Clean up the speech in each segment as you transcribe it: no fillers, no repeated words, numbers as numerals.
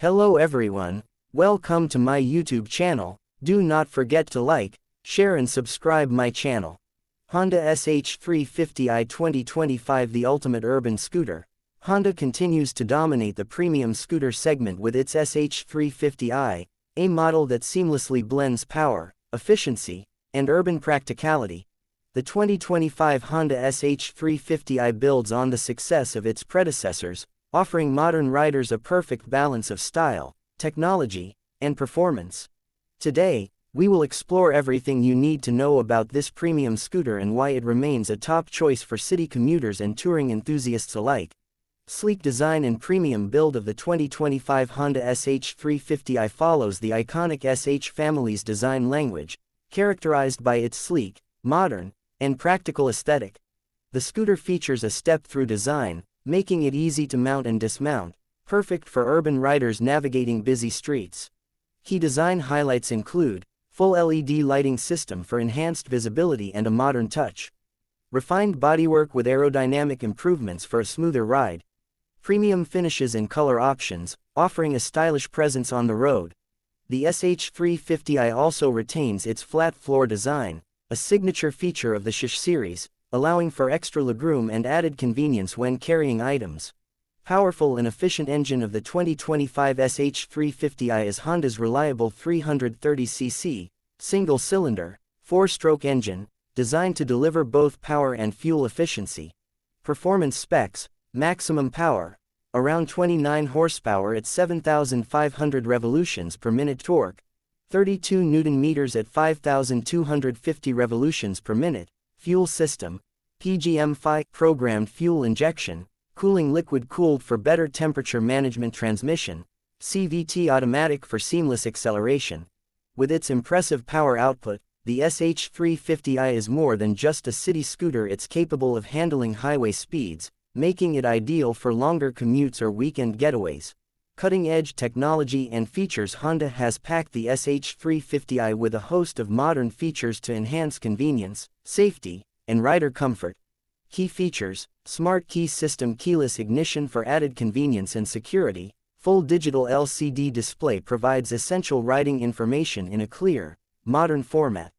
Hello everyone, welcome to my YouTube channel. Do not forget to like, share and subscribe my channel. Honda SH350i 2025, the ultimate urban scooter. Honda continues to dominate the premium scooter segment with its SH350i, a model that seamlessly blends power, efficiency, and urban practicality. The 2025 Honda SH350i builds on the success of its predecessors, offering modern riders a perfect balance of style, technology, and performance. Today, we will explore everything you need to know about this premium scooter and why it remains a top choice for city commuters and touring enthusiasts alike. Sleek design and premium build of the 2025 Honda SH350i follows the iconic SH family's design language, characterized by its sleek, modern, and practical aesthetic. The scooter features a step-through design, making it easy to mount and dismount, perfect for urban riders navigating busy streets. Key design highlights include full LED lighting system for enhanced visibility and a modern touch, refined bodywork with aerodynamic improvements for a smoother ride, premium finishes and color options, offering a stylish presence on the road. The SH350i also retains its flat floor design, a signature feature of the SH series, allowing for extra legroom and added convenience when carrying items. Powerful and efficient engine of the 2025 SH350i is Honda's reliable 330cc, single-cylinder, 4-stroke engine, designed to deliver both power and fuel efficiency. Performance specs: maximum power, around 29 horsepower at 7,500 revolutions per minute. Torque, 32 Nm at 5,250 revolutions per minute. Fuel system: PGM-FI, programmed fuel injection, cooling liquid cooled for better temperature management. Transmission: CVT automatic for seamless acceleration. With its impressive power output, the SH350i is more than just a city scooter. It's capable of handling highway speeds, making it ideal for longer commutes or weekend getaways. Cutting-edge technology and features: Honda has packed the SH350i with a host of modern features to enhance convenience, safety, and rider comfort. Key features: smart key system, keyless ignition for added convenience and security, full digital LCD display provides essential riding information in a clear, modern format.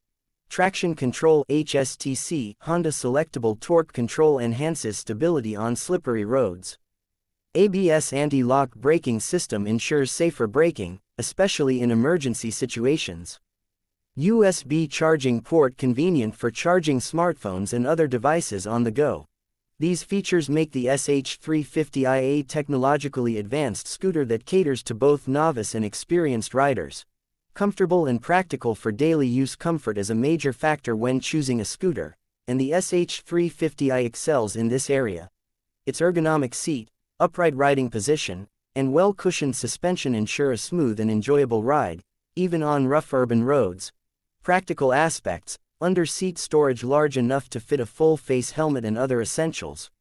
Traction control HSTC, Honda selectable torque control enhances stability on slippery roads. ABS anti-lock braking system ensures safer braking, especially in emergency situations. USB charging port, convenient for charging smartphones and other devices on the go. These features make the SH350i a technologically advanced scooter that caters to both novice and experienced riders. Comfortable and practical for daily use: comfort is a major factor when choosing a scooter, and the SH350i excels in this area. Its ergonomic seat, upright riding position, and well-cushioned suspension ensure a smooth and enjoyable ride, even on rough urban roads. Practical aspects: under-seat storage large enough to fit a full-face helmet and other essentials.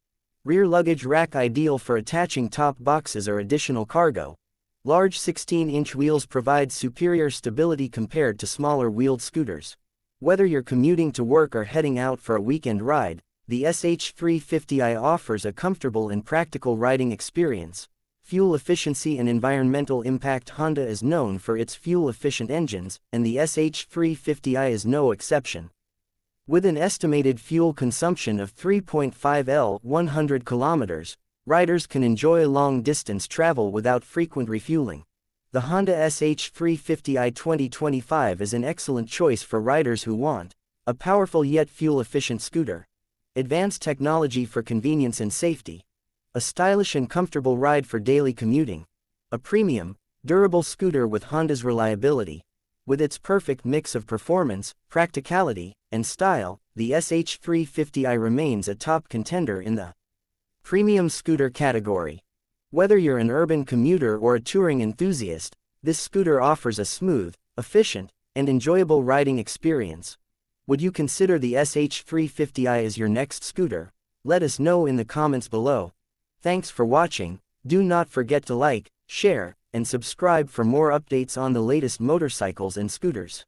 Rear luggage rack ideal for attaching top boxes or additional cargo. Large 16-inch wheels provide superior stability compared to smaller wheeled scooters. Whether you're commuting to work or heading out for a weekend ride, the SH350i offers a comfortable and practical riding experience. Fuel efficiency and environmental impact: Honda is known for its fuel-efficient engines, and the SH350i is no exception. With an estimated fuel consumption of 3.5 L 100 kilometers, riders can enjoy long-distance travel without frequent refueling. The Honda SH350i 2025 is an excellent choice for riders who want a powerful yet fuel-efficient scooter. Advanced technology for convenience and safety. A stylish and comfortable ride for daily commuting. A premium, durable scooter with Honda's reliability. With its perfect mix of performance, practicality, and style, the SH350i remains a top contender in the premium scooter category. Whether you're an urban commuter or a touring enthusiast, this scooter offers a smooth, efficient, and enjoyable riding experience. Would you consider the SH350i as your next scooter? Let us know in the comments below. Thanks for watching. Do not forget to like, share, and subscribe for more updates on the latest motorcycles and scooters.